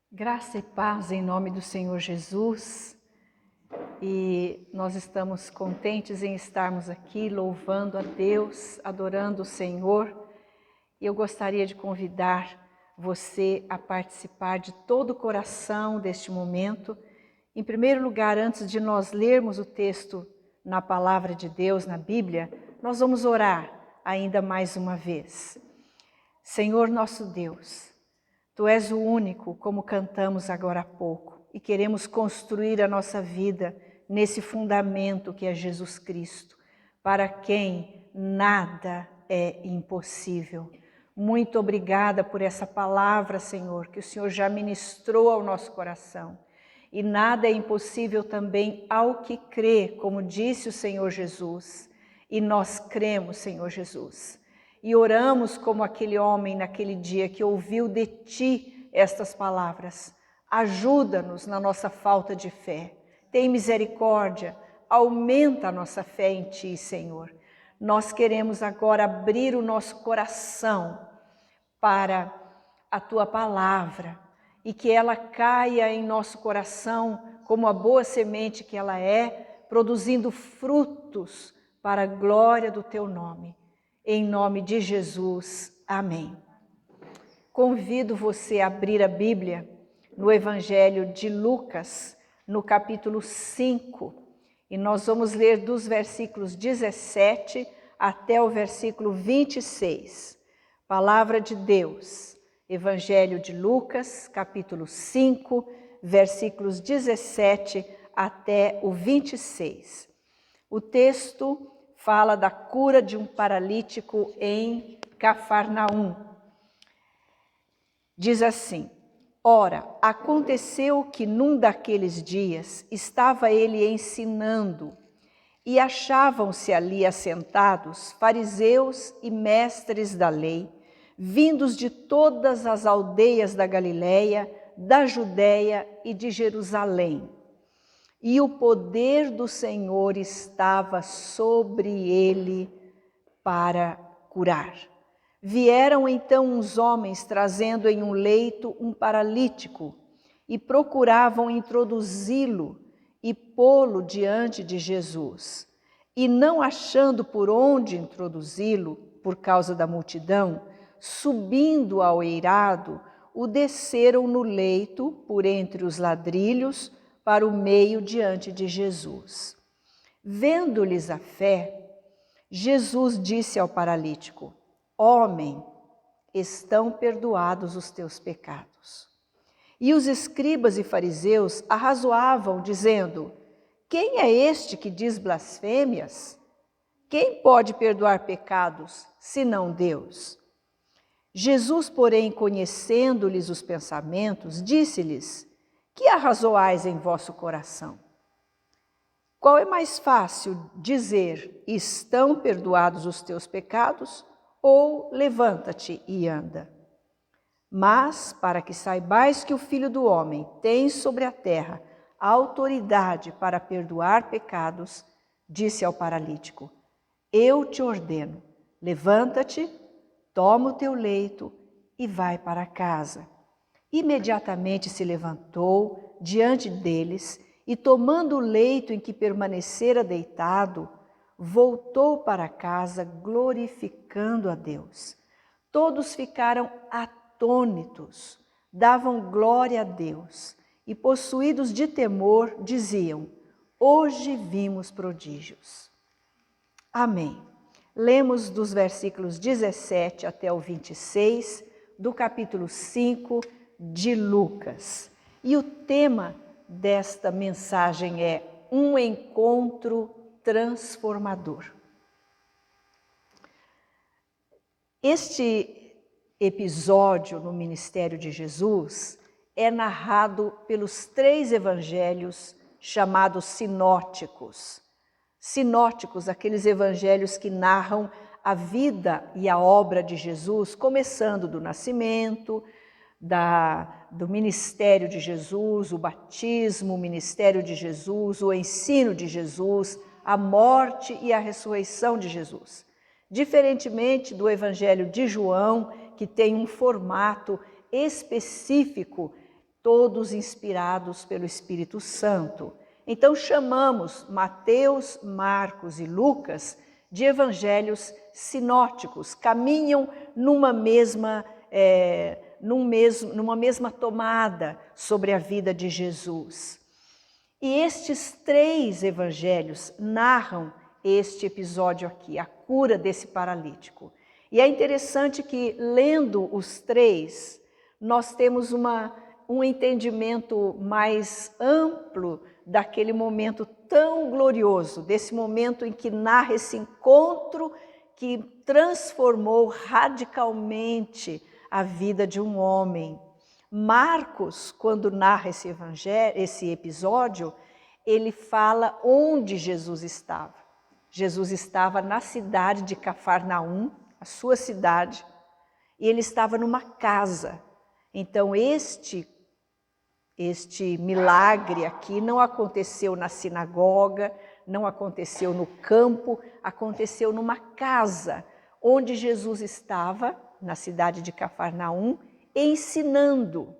Graça e paz em nome do Senhor Jesus, e nós estamos contentes em estarmos aqui louvando a Deus, adorando o Senhor, e eu gostaria de convidar você a participar de todo o coração deste momento. Em primeiro lugar, antes de nós lermos o texto na palavra de Deus, na Bíblia, nós vamos orar ainda mais uma vez. Senhor nosso Deus, Tu és o único, como cantamos agora há pouco, e queremos construir a nossa vida nesse fundamento que é Jesus Cristo, para quem nada é impossível. Muito obrigada por essa palavra, Senhor, que o Senhor já ministrou ao nosso coração. E nada é impossível também ao que crê, como disse o Senhor Jesus. E nós cremos, Senhor Jesus. E oramos como aquele homem naquele dia que ouviu de Ti estas palavras. Ajuda-nos na nossa falta de fé. Tem misericórdia, aumenta a nossa fé em Ti, Senhor. Nós queremos agora abrir o nosso coração para a Tua palavra e que ela caia em nosso coração como a boa semente que ela é, produzindo frutos para a glória do Teu nome. Em nome de Jesus, amém. Convido você a abrir a Bíblia no Evangelho de Lucas, no capítulo 5, e nós vamos ler dos versículos 17 até o versículo 26. Palavra de Deus, Evangelho de Lucas, capítulo 5, versículos 17 até o 26. O texto fala da cura de um paralítico em Cafarnaum. Diz assim: Ora, aconteceu que num daqueles dias estava ele ensinando, e achavam-se ali assentados fariseus e mestres da lei, vindos de todas as aldeias da Galileia, da Judéia e de Jerusalém. E o poder do Senhor estava sobre ele para curar. Vieram então uns homens trazendo em um leito um paralítico e procuravam introduzi-lo e pô-lo diante de Jesus. E não achando por onde introduzi-lo, por causa da multidão, subindo ao eirado, o desceram no leito por entre os ladrilhos, para o meio diante de Jesus. Vendo-lhes a fé, Jesus disse ao paralítico: Homem, estão perdoados os teus pecados. E os escribas e fariseus arrazoavam, dizendo: Quem é este que diz blasfêmias? Quem pode perdoar pecados, senão Deus? Jesus, porém, conhecendo-lhes os pensamentos, disse-lhes: Que arrazoais em vosso coração? Qual é mais fácil dizer, estão perdoados os teus pecados, ou levanta-te e anda? Mas, para que saibais que o Filho do Homem tem sobre a terra a autoridade para perdoar pecados, disse ao paralítico: Eu te ordeno, levanta-te, toma o teu leito e vai para casa. Imediatamente se levantou diante deles e, tomando o leito em que permanecera deitado, voltou para casa glorificando a Deus. Todos ficaram atônitos, davam glória a Deus e, possuídos de temor, diziam: Hoje vimos prodígios. Amém. Lemos dos versículos 17 até o 26 do capítulo 5 de Lucas. E o tema desta mensagem é um encontro transformador. Este episódio no ministério de Jesus é narrado pelos 3 evangelhos chamados sinóticos. Sinóticos, aqueles evangelhos que narram a vida e a obra de Jesus, começando do nascimento, do ministério de Jesus, o batismo, o ministério de Jesus, o ensino de Jesus, a morte e a ressurreição de Jesus. Diferentemente do Evangelho de João, que tem um formato específico todos inspirados pelo Espírito Santo. Então chamamos Mateus, Marcos e Lucas de evangelhos sinóticos, caminham numa mesma tomada sobre a vida de Jesus. E estes 3 evangelhos narram este episódio aqui, a cura desse paralítico. E é interessante que, lendo os 3, nós temos um entendimento mais amplo daquele momento tão glorioso, desse momento em que narra esse encontro que transformou radicalmente a vida de um homem. Marcos, quando narra esse episódio, ele fala onde Jesus estava. Jesus estava na cidade de Cafarnaum, a sua cidade, e ele estava numa casa. Então este milagre aqui não aconteceu na sinagoga, não aconteceu no campo, aconteceu numa casa onde Jesus estava, na cidade de Cafarnaum, ensinando.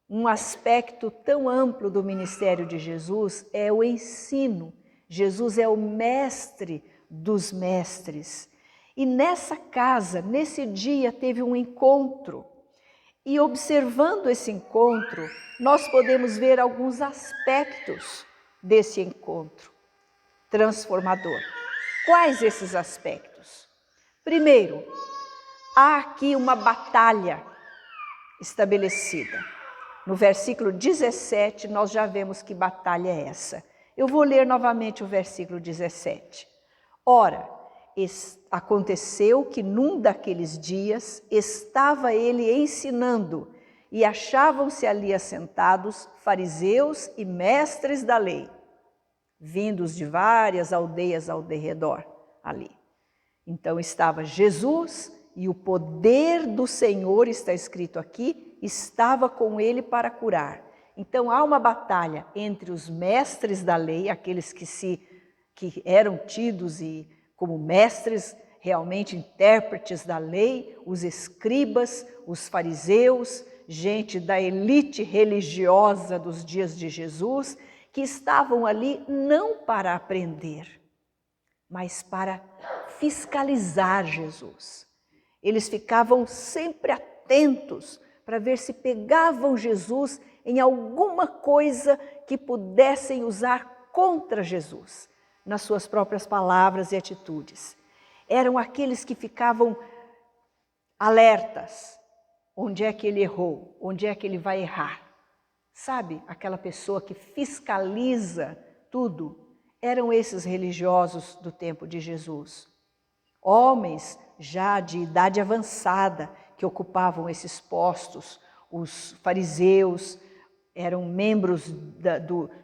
Um aspecto tão amplo do ministério de Jesus é o ensino. Jesus é o mestre dos mestres. E nessa casa, nesse dia, teve um encontro. E observando esse encontro, nós podemos ver alguns aspectos desse encontro transformador. Quais esses aspectos? Primeiro, há aqui uma batalha estabelecida. No versículo 17, nós já vemos que batalha é essa. Eu vou ler novamente o versículo 17. Ora, aconteceu que num daqueles dias estava ele ensinando e achavam-se ali assentados fariseus e mestres da lei, vindos de várias aldeias ao derredor ali. Então estava Jesus e o poder do Senhor, está escrito aqui, estava com ele para curar. Então há uma batalha entre os mestres da lei, aqueles que eram tidos como mestres, realmente intérpretes da lei, os escribas, os fariseus, gente da elite religiosa dos dias de Jesus, que estavam ali não para aprender, mas para fiscalizar Jesus. Eles ficavam sempre atentos para ver se pegavam Jesus em alguma coisa que pudessem usar contra Jesus, nas suas próprias palavras e atitudes. Eram aqueles que ficavam alertas. Onde é que ele errou? Onde é que ele vai errar? Sabe, aquela pessoa que fiscaliza tudo. Eram esses religiosos do tempo de Jesus. Homens já de idade avançada que ocupavam esses postos. Os fariseus eram membros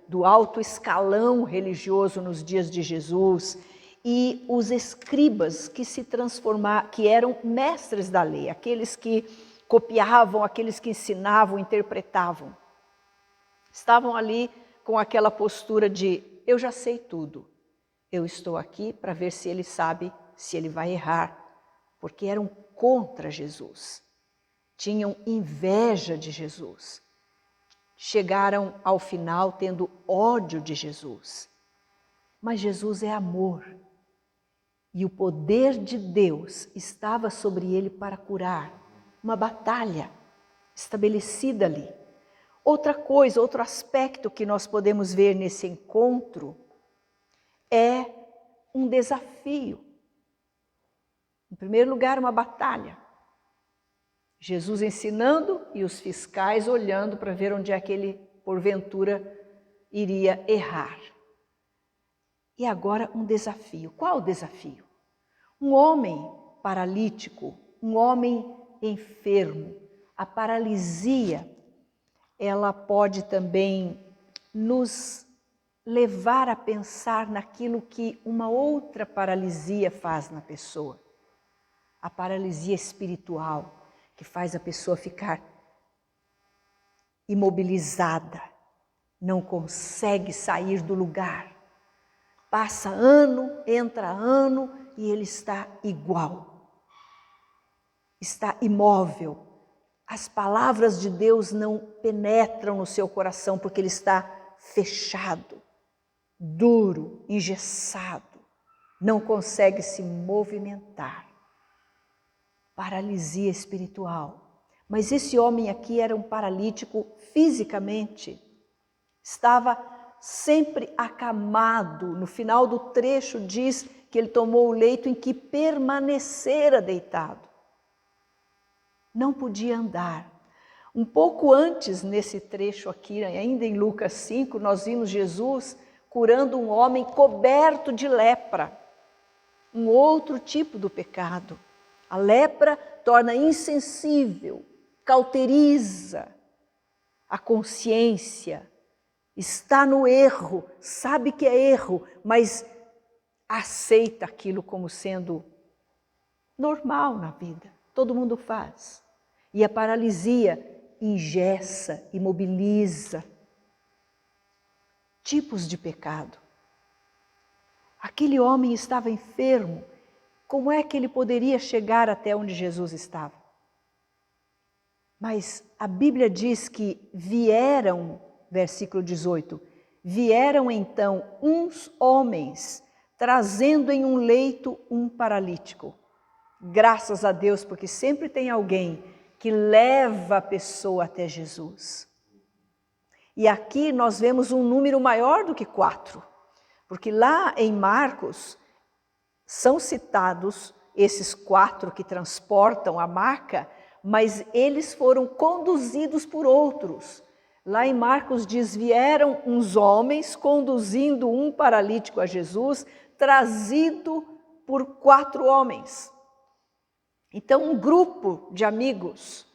do alto escalão religioso nos dias de Jesus, e os escribas que se transformaram, que eram mestres da lei, aqueles que copiavam, aqueles que ensinavam, interpretavam. Estavam ali com aquela postura de, eu já sei tudo, eu estou aqui para ver se ele sabe, se ele vai errar, porque eram contra Jesus, tinham inveja de Jesus. Chegaram ao final tendo ódio de Jesus. Mas Jesus é amor. E o poder de Deus estava sobre ele para curar. Uma batalha estabelecida ali. Outra coisa, outro aspecto que nós podemos ver nesse encontro é um desafio. Em primeiro lugar, uma batalha. Jesus ensinando e os fiscais olhando para ver onde é que ele, porventura, iria errar. E agora um desafio. Qual o desafio? Um homem paralítico, um homem enfermo. A paralisia, ela pode também nos levar a pensar naquilo que uma outra paralisia faz na pessoa. A paralisia espiritual, que faz a pessoa ficar imobilizada, não consegue sair do lugar. Passa ano, entra ano e ele está igual. Está imóvel, As palavras de Deus não penetram no seu coração porque ele está fechado, duro, engessado, não consegue se movimentar. Paralisia espiritual. Mas esse homem aqui era um paralítico fisicamente, estava sempre acamado. No final do trecho diz que ele tomou o leito em que permanecera deitado. Não podia andar. Um pouco antes, nesse trecho aqui, ainda em Lucas 5, nós vimos Jesus curando um homem coberto de lepra, um outro tipo do pecado. A lepra torna insensível, cauteriza a consciência, está no erro, sabe que é erro, mas aceita aquilo como sendo normal na vida. Todo mundo faz. E a paralisia engessa, imobiliza. Tipos de pecado. Aquele homem estava enfermo. Como é que ele poderia chegar até onde Jesus estava? Mas a Bíblia diz que vieram, versículo 18, vieram então uns homens, trazendo em um leito um paralítico. Graças a Deus, porque sempre tem alguém que leva a pessoa até Jesus. E aqui nós vemos um número maior do que 4, porque lá em Marcos são citados esses 4 que transportam a maca, mas eles foram conduzidos por outros. Lá em Marcos diz, vieram uns homens conduzindo um paralítico a Jesus, trazido por 4 homens. Então, um grupo de amigos,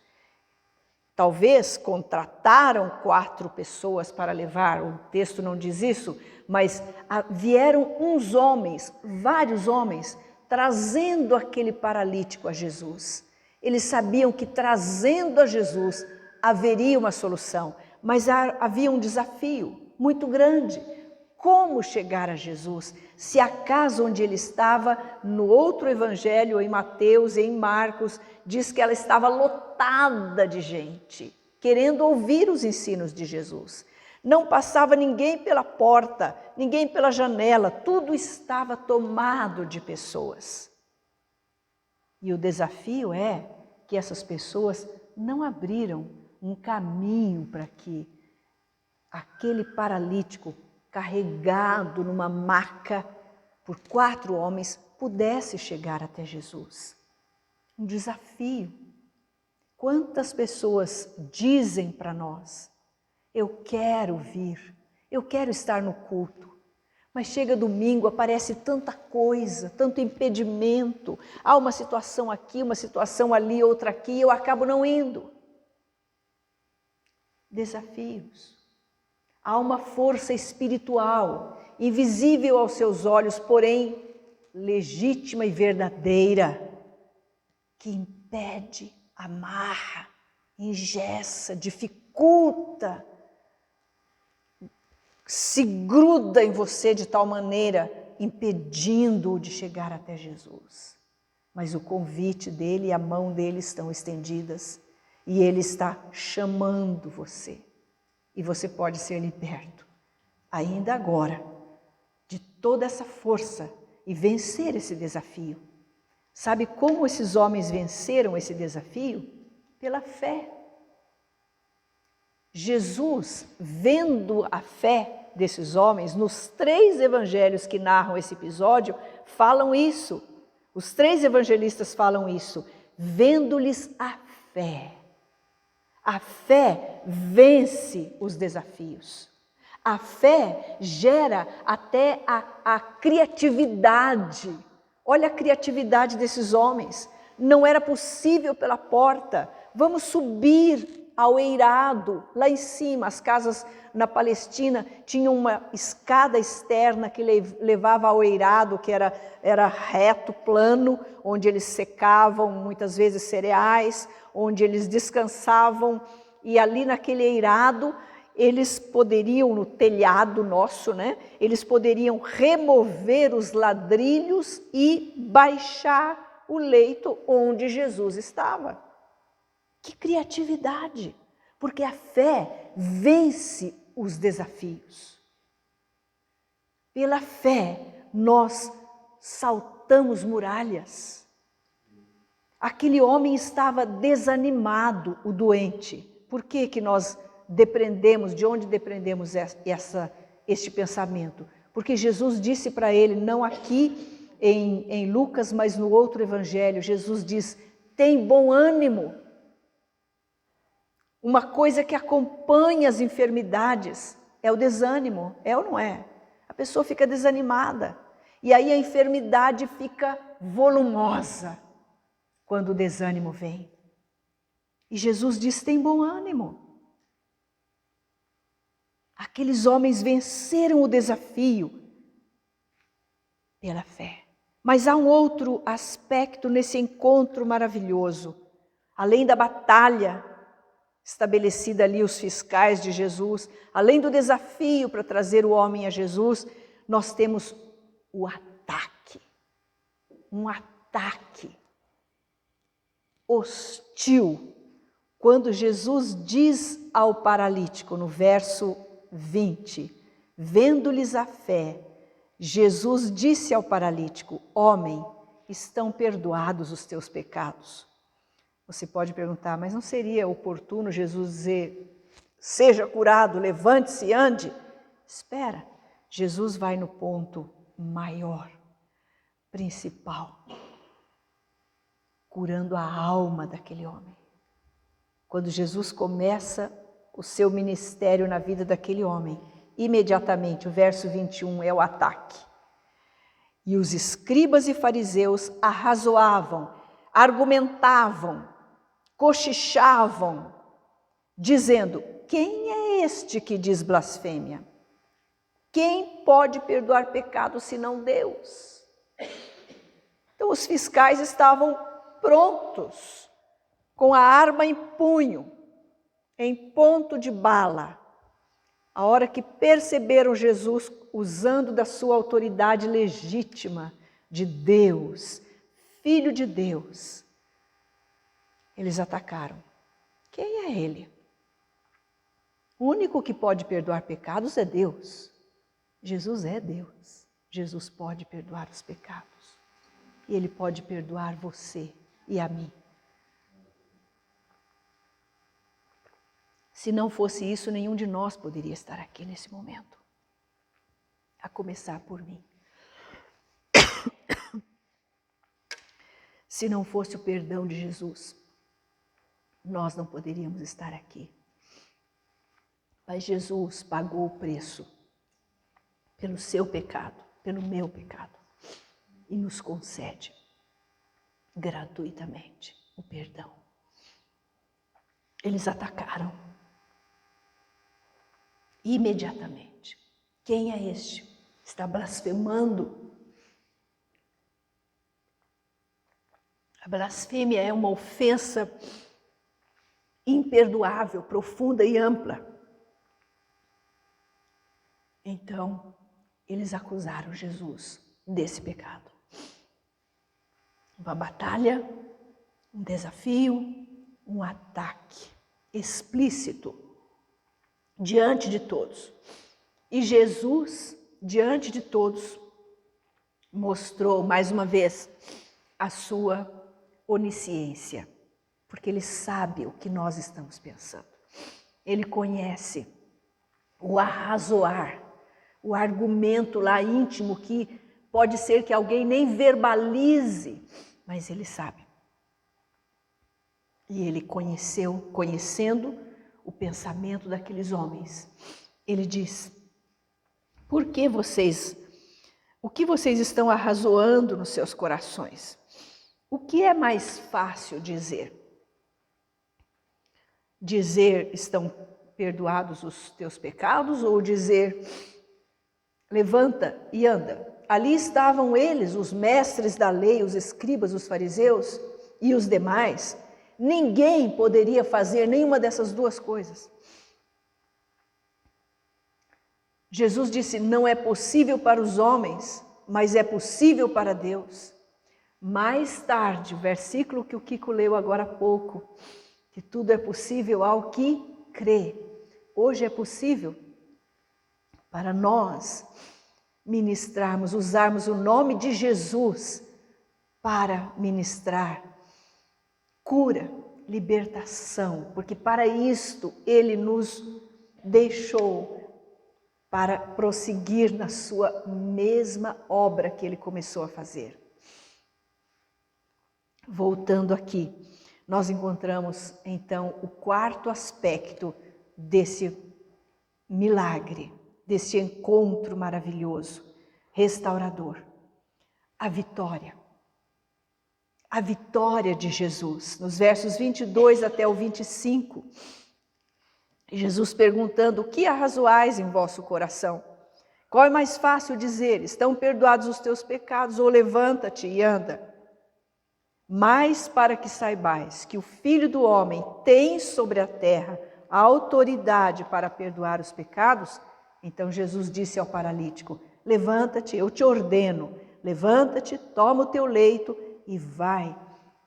talvez contrataram 4 pessoas para levar, o texto não diz isso, mas vieram uns homens, vários homens, trazendo aquele paralítico a Jesus. Eles sabiam que trazendo a Jesus haveria uma solução, mas havia um desafio muito grande. Como chegar a Jesus? Se a casa onde ele estava, no outro evangelho, em Mateus e em Marcos, diz que ela estava lotada de gente, querendo ouvir os ensinos de Jesus. Não passava ninguém pela porta, ninguém pela janela, tudo estava tomado de pessoas. E o desafio é que essas pessoas não abriram um caminho para que aquele paralítico carregado numa maca por 4 homens pudesse chegar até Jesus. Um desafio. Quantas pessoas dizem para nós, eu quero vir, eu quero estar no culto, mas chega domingo, aparece tanta coisa, tanto impedimento, há uma situação aqui, uma situação ali, outra aqui, eu acabo não indo. Desafios. Há uma força espiritual, invisível aos seus olhos, porém legítima e verdadeira, que impede, amarra, engessa, dificulta, se gruda em você de tal maneira, impedindo-o de chegar até Jesus. Mas o convite dele e a mão dele estão estendidas e ele está chamando você. E você pode ser liberto, ainda agora, de toda essa força e vencer esse desafio. Sabe como esses homens venceram esse desafio? Pela fé. Jesus, vendo a fé desses homens, nos 3 evangelhos que narram esse episódio, falam isso. Os 3 evangelistas falam isso, vendo-lhes a fé. A fé vence os desafios. A fé gera até a criatividade. Olha a criatividade desses homens. Não era possível pela porta. Vamos subir ao eirado, lá em cima. As casas na Palestina tinham uma escada externa que levava ao eirado, que era reto, plano, onde eles secavam muitas vezes cereais, onde eles descansavam, e ali naquele eirado, eles poderiam, no telhado nosso, né? Eles poderiam remover os ladrilhos e baixar o leito onde Jesus estava. Que criatividade! Porque a fé vence os desafios. Pela fé, nós saltamos muralhas. Aquele homem estava desanimado, o doente. Por que que nós depreendemos, de onde depreendemos este pensamento? Porque Jesus disse para ele, não aqui em Lucas, mas no outro evangelho, Jesus diz, tem bom ânimo. Uma coisa que acompanha as enfermidades é o desânimo, é ou não é? A pessoa fica desanimada e aí a enfermidade fica volumosa quando o desânimo vem. E Jesus diz, tem bom ânimo. Aqueles homens venceram o desafio pela fé. Mas há um outro aspecto nesse encontro maravilhoso. Além da batalha estabelecida ali, os fiscais de Jesus, além do desafio para trazer o homem a Jesus, nós temos o ataque. Um ataque hostil. Quando Jesus diz ao paralítico, no verso 20, vendo-lhes a fé, Jesus disse ao paralítico, homem, estão perdoados os teus pecados. Você pode perguntar, mas não seria oportuno Jesus dizer, seja curado, levante-se e ande? Espera, Jesus vai no ponto maior, principal, curando a alma daquele homem. Quando Jesus começa o seu ministério na vida daquele homem, imediatamente, o verso 21 é o ataque. E os escribas e fariseus arrazoavam, argumentavam, cochichavam, dizendo, quem é este que diz blasfêmia? Quem pode perdoar pecado senão Deus? Então os fiscais estavam prontos, com a arma em punho, em ponto de bala. A hora que perceberam Jesus usando da sua autoridade legítima de Deus, Filho de Deus, eles atacaram. Quem é ele? O único que pode perdoar pecados é Deus. Jesus é Deus. Jesus pode perdoar os pecados. E Ele pode perdoar você e a mim. Se não fosse isso, nenhum de nós poderia estar aqui nesse momento. A começar por mim. Se não fosse o perdão de Jesus, nós não poderíamos estar aqui. Mas Jesus pagou o preço pelo seu pecado, pelo meu pecado, e nos concede gratuitamente o perdão. Eles atacaram imediatamente. Quem é este? Está blasfemando. A blasfêmia é uma ofensa imperdoável, profunda e ampla. Então, eles acusaram Jesus desse pecado. Uma batalha, um desafio, um ataque explícito diante de todos. E Jesus, diante de todos, mostrou mais uma vez a sua onisciência, porque Ele sabe o que nós estamos pensando. Ele conhece o arrazoar, o argumento lá íntimo que pode ser que alguém nem verbalize, mas Ele sabe. E Ele conhecendo o pensamento daqueles homens, Ele diz, o que vocês estão arrazoando nos seus corações? O que é mais fácil dizer? Dizer, estão perdoados os teus pecados, ou dizer, levanta e anda? Ali estavam eles, os mestres da lei, os escribas, os fariseus e os demais. Ninguém poderia fazer nenhuma dessas duas coisas. Jesus disse, não é possível para os homens, mas é possível para Deus. Mais tarde, o versículo que o Kiko leu agora há pouco, que tudo é possível ao que crê. Hoje é possível para nós ministrarmos, usarmos o nome de Jesus para ministrar cura, libertação, porque para isto Ele nos deixou para prosseguir na sua mesma obra que Ele começou a fazer. Voltando aqui, nós encontramos então o quarto aspecto desse milagre, desse encontro maravilhoso, restaurador, a vitória. A vitória de Jesus. Nos versos 22 até o 25, Jesus perguntando: o que arrazoais em vosso coração? Qual é mais fácil dizer: estão perdoados os teus pecados, ou levanta-te e anda? Mas para que saibais que o Filho do Homem tem sobre a terra a autoridade para perdoar os pecados, então Jesus disse ao paralítico: levanta-te, eu te ordeno, levanta-te, toma o teu leito e vai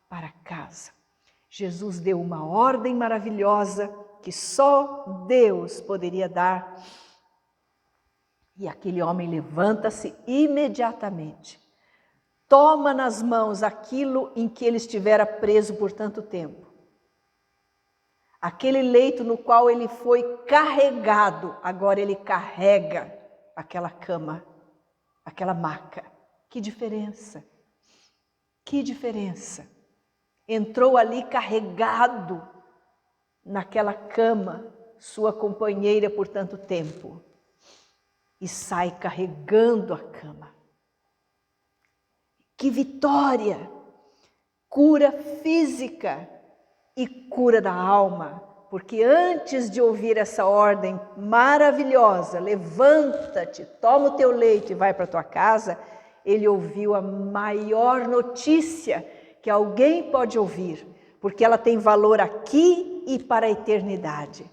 para casa. Jesus deu uma ordem maravilhosa que só Deus poderia dar. E aquele homem levanta-se imediatamente, toma nas mãos aquilo em que ele estivera preso por tanto tempo. Aquele leito no qual ele foi carregado, agora ele carrega aquela cama, aquela maca. Que diferença! Que diferença! Entrou ali carregado naquela cama, sua companheira por tanto tempo, e sai carregando a cama. Que vitória! Cura física e cura da alma, porque antes de ouvir essa ordem maravilhosa, levanta-te, toma o teu leito e vai para a tua casa, ele ouviu a maior notícia que alguém pode ouvir, porque ela tem valor aqui e para a eternidade.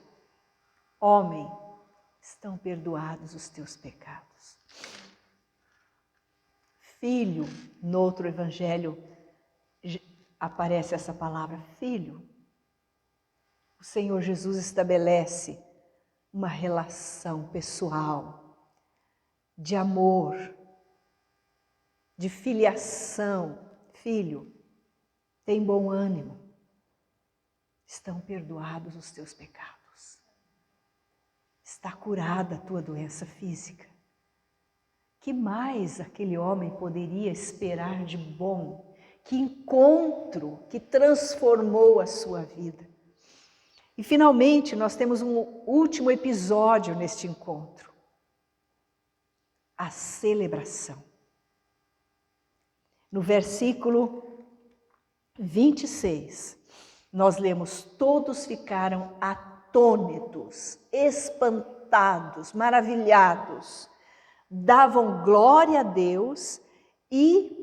Homem, estão perdoados os teus pecados. Filho, no outro evangelho aparece essa palavra, filho. O Senhor Jesus estabelece uma relação pessoal, de amor, de filiação. Filho, tem bom ânimo, estão perdoados os teus pecados, está curada a tua doença física. Que mais aquele homem poderia esperar de bom? Que encontro que transformou a sua vida. E finalmente nós temos um último episódio neste encontro. A celebração. No versículo 26, nós lemos: todos ficaram atônitos, espantados, maravilhados, davam glória a Deus e,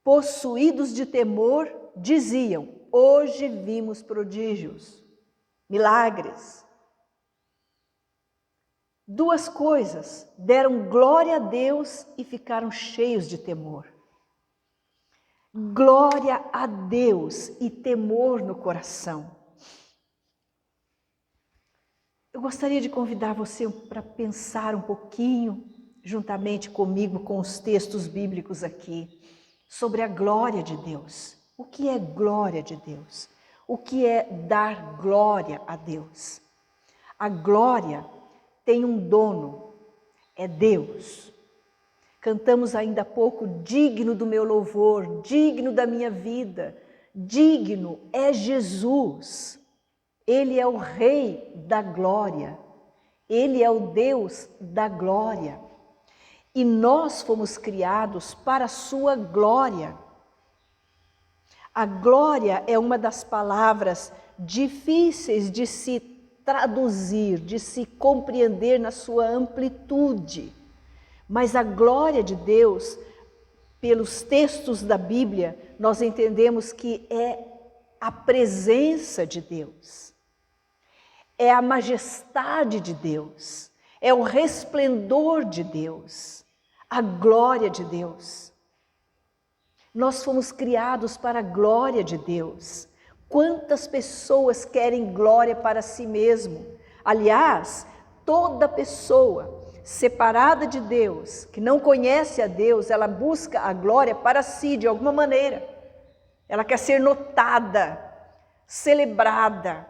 possuídos de temor, diziam: hoje vimos prodígios, milagres. Duas coisas: deram glória a Deus e ficaram cheios de temor. Glória a Deus e temor no coração. Eu gostaria de convidar você para pensar um pouquinho, juntamente comigo, com os textos bíblicos aqui, sobre a glória de Deus. O que é glória de Deus? O que é dar glória a Deus? A glória tem um dono, é Deus. Cantamos ainda há pouco: digno do meu louvor, digno da minha vida, digno é Jesus. Ele é o Rei da glória, Ele é o Deus da glória. E nós fomos criados para a sua glória. A glória é uma das palavras difíceis de se traduzir, de se compreender na sua amplitude. Mas a glória de Deus, pelos textos da Bíblia, nós entendemos que é a presença de Deus. É a majestade de Deus, é o resplendor de Deus, a glória de Deus. Nós fomos criados para a glória de Deus, Quantas pessoas querem glória para si mesmo? Aliás, toda pessoa separada de Deus, que não conhece a Deus, ela busca a glória para si de alguma maneira. Ela quer ser notada, celebrada.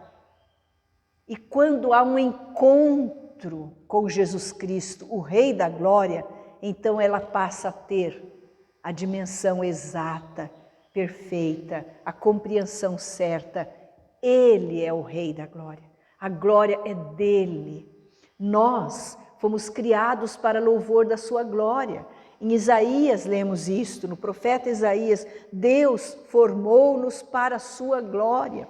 E quando há um encontro com Jesus Cristo, o Rei da Glória, então ela passa a ter a dimensão exata, perfeita, a compreensão certa. Ele é o Rei da Glória. A glória é dele. Nós fomos criados para louvor da sua glória. Em Isaías lemos isto, no profeta Isaías, Deus formou-nos para a sua glória.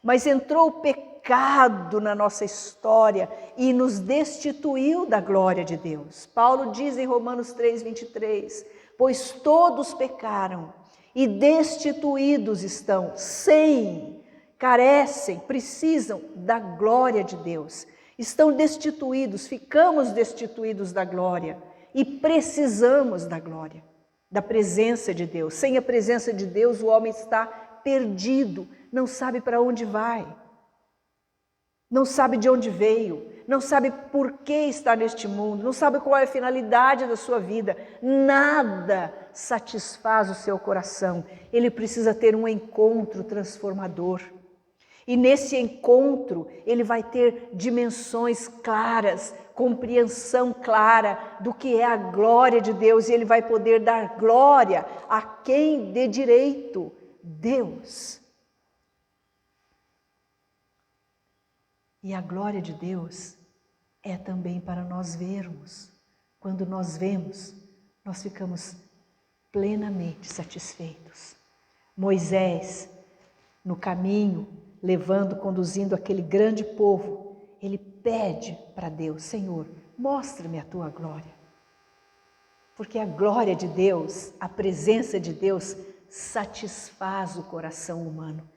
Mas entrou o pecado na nossa história e nos destituiu da glória de Deus. Paulo diz em Romanos 3:23, pois todos pecaram e destituídos estão, carecem, precisam da glória de Deus. Estão destituídos, ficamos destituídos da glória e precisamos da glória, da presença de Deus. Sem a presença de Deus, o homem está perdido, não sabe para onde vai, não sabe de onde veio, não sabe por que está neste mundo, não sabe qual é a finalidade da sua vida. Nada satisfaz o seu coração. Ele precisa ter um encontro transformador. E nesse encontro, ele vai ter dimensões claras, compreensão clara do que é a glória de Deus. E ele vai poder dar glória a quem dê direito, Deus. E a glória de Deus é também para nós vermos. Quando nós vemos, nós ficamos plenamente satisfeitos. Moisés, no caminho, conduzindo aquele grande povo, ele pede para Deus, Senhor, mostra-me a tua glória. Porque a glória de Deus, a presença de Deus, satisfaz o coração humano,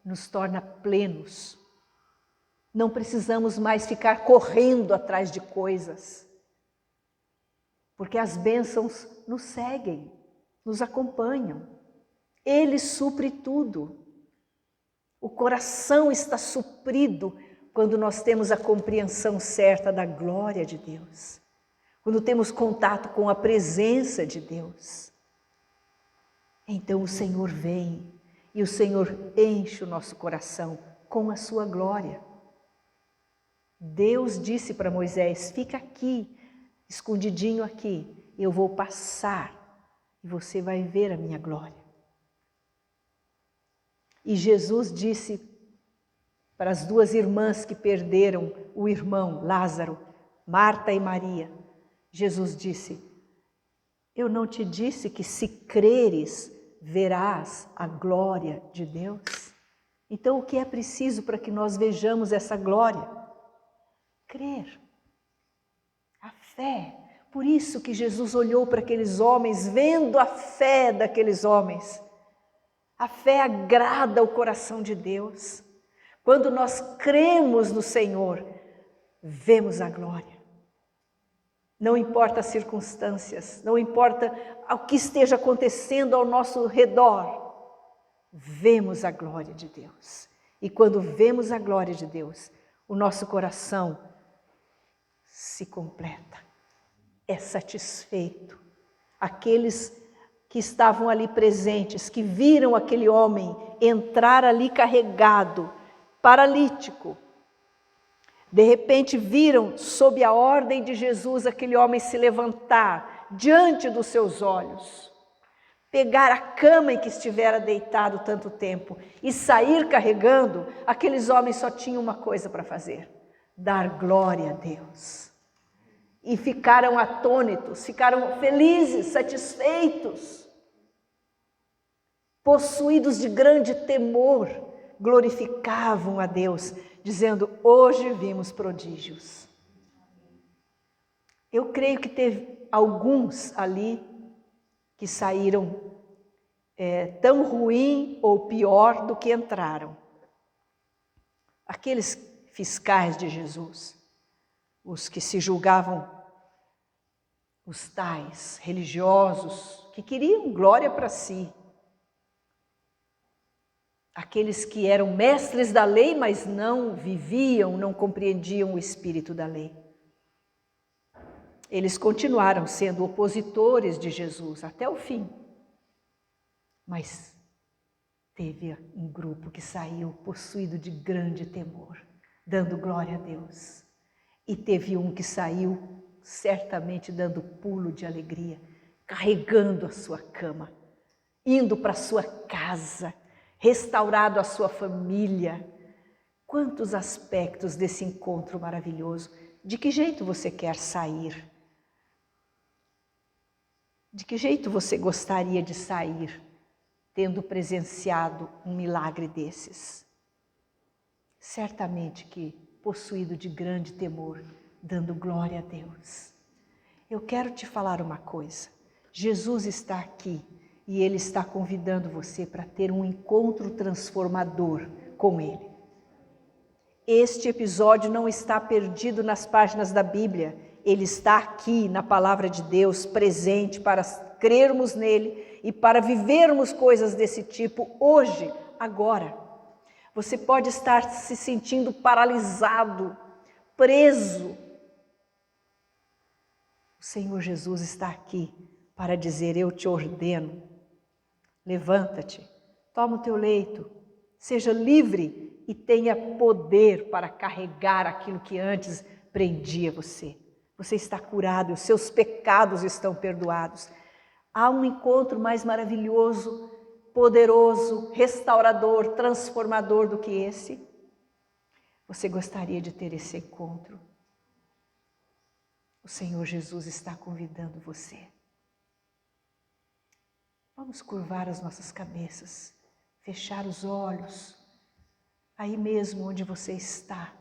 nos torna plenos. Não precisamos mais ficar correndo atrás de coisas, porque as bênçãos nos seguem, nos acompanham. Ele supre tudo. O coração está suprido quando nós temos a compreensão certa da glória de Deus, quando temos contato com a presença de Deus. Então o Senhor vem e o Senhor enche o nosso coração com a sua glória. Deus disse para Moisés, fica aqui, escondidinho aqui, eu vou passar e você vai ver a minha glória. E Jesus disse para as duas irmãs que perderam o irmão Lázaro, Marta e Maria, Jesus disse, eu não te disse que se creres, verás a glória de Deus? Então o que é preciso para que nós vejamos essa glória? Crer, a fé. Por isso que Jesus olhou para aqueles homens, vendo a fé daqueles homens. A fé agrada o coração de Deus. Quando nós cremos no Senhor, vemos a glória. Não importa as circunstâncias, não importa o que esteja acontecendo ao nosso redor, vemos a glória de Deus. E quando vemos a glória de Deus, o nosso coração se completa, é satisfeito. Aqueles que estavam ali presentes, que viram aquele homem entrar ali carregado, paralítico, de repente viram, sob a ordem de Jesus, aquele homem se levantar diante dos seus olhos, pegar a cama em que estivera deitado tanto tempo e sair carregando. Aqueles homens só tinham uma coisa para fazer: dar glória a Deus. E ficaram atônitos, ficaram felizes, satisfeitos, possuídos de grande temor, glorificavam a Deus, dizendo, hoje vimos prodígios. Eu creio que teve alguns ali que saíram tão ruim ou pior do que entraram. Aqueles fiscais de Jesus, os que se julgavam os tais religiosos, que queriam glória para si. aqueles que eram mestres da lei, mas não viviam, não compreendiam o espírito da lei. Eles continuaram sendo opositores de Jesus até o fim. Mas teve um grupo que saiu possuído de grande temor, dando glória a Deus. E teve um que saiu certamente dando pulo de alegria, carregando a sua cama, indo para a sua casa, restaurado a sua família. Quantos aspectos desse encontro maravilhoso. De que jeito você quer sair? De que jeito você gostaria de sair, tendo presenciado um milagre desses? Certamente que possuído de grande temor, dando glória a Deus. Eu quero te falar uma coisa. Jesus está aqui e Ele está convidando você para ter um encontro transformador com Ele. Este episódio não está perdido nas páginas da Bíblia. Ele está aqui na palavra de Deus, presente para crermos nele e para vivermos coisas desse tipo hoje, agora. Você pode estar se sentindo paralisado, preso. O Senhor Jesus está aqui para dizer: eu te ordeno, levanta-te, toma o teu leito, seja livre e tenha poder para carregar aquilo que antes prendia você. Você está curado, os seus pecados estão perdoados. Há um encontro mais maravilhoso, poderoso, restaurador, transformador do que esse? Você gostaria de ter esse encontro? O Senhor Jesus está convidando você. Vamos curvar as nossas cabeças, fechar os olhos, aí mesmo onde você está.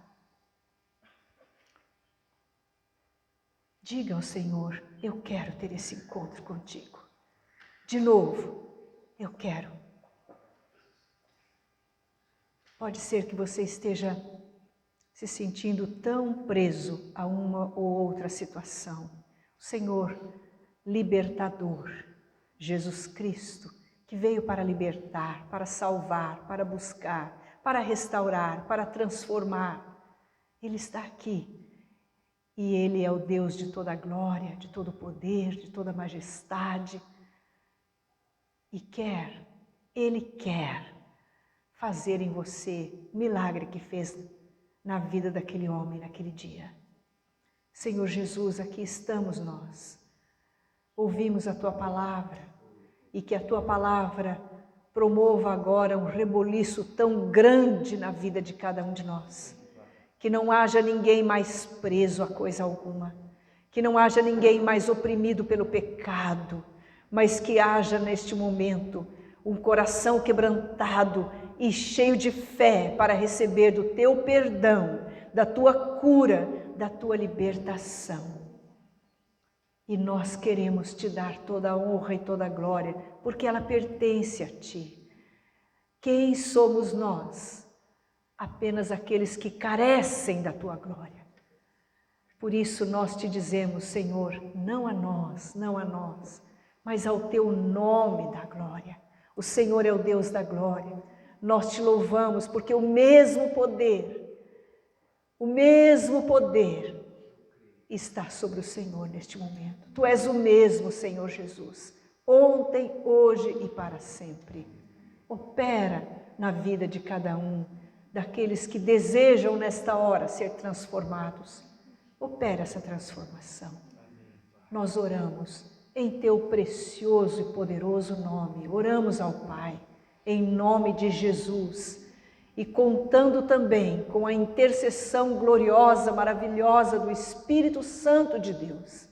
Diga ao Senhor: eu quero ter esse encontro contigo. De novo, eu quero. Pode ser que você esteja se sentindo tão preso a uma ou outra situação. O Senhor libertador, Jesus Cristo, que veio para libertar, para salvar, para buscar, para restaurar, para transformar. Ele está aqui. E Ele é o Deus de toda a glória, de todo o poder, de toda a majestade. E Ele quer fazer em você o milagre que fez na vida daquele homem naquele dia. Senhor Jesus, aqui estamos nós. Ouvimos a Tua palavra e que a Tua palavra promova agora um reboliço tão grande na vida de cada um de nós. Que não haja ninguém mais preso a coisa alguma, que não haja ninguém mais oprimido pelo pecado, mas que haja neste momento um coração quebrantado e cheio de fé para receber do Teu perdão, da Tua cura, da Tua libertação. E nós queremos Te dar toda a honra e toda a glória, porque ela pertence a Ti. Quem somos nós? Apenas aqueles que carecem da Tua glória. Por isso nós Te dizemos, Senhor, não a nós, mas ao Teu nome da glória. O Senhor é o Deus da glória. Nós Te louvamos porque o mesmo poder está sobre o Senhor neste momento. Tu és o mesmo, Senhor Jesus, ontem, hoje e para sempre. Opera na vida de cada um, daqueles que desejam nesta hora ser transformados. Opera essa transformação. Nós oramos em Teu precioso e poderoso nome. Oramos ao Pai, em nome de Jesus. E contando também com a intercessão gloriosa, maravilhosa do Espírito Santo de Deus.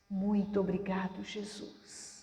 Muito obrigado, Jesus.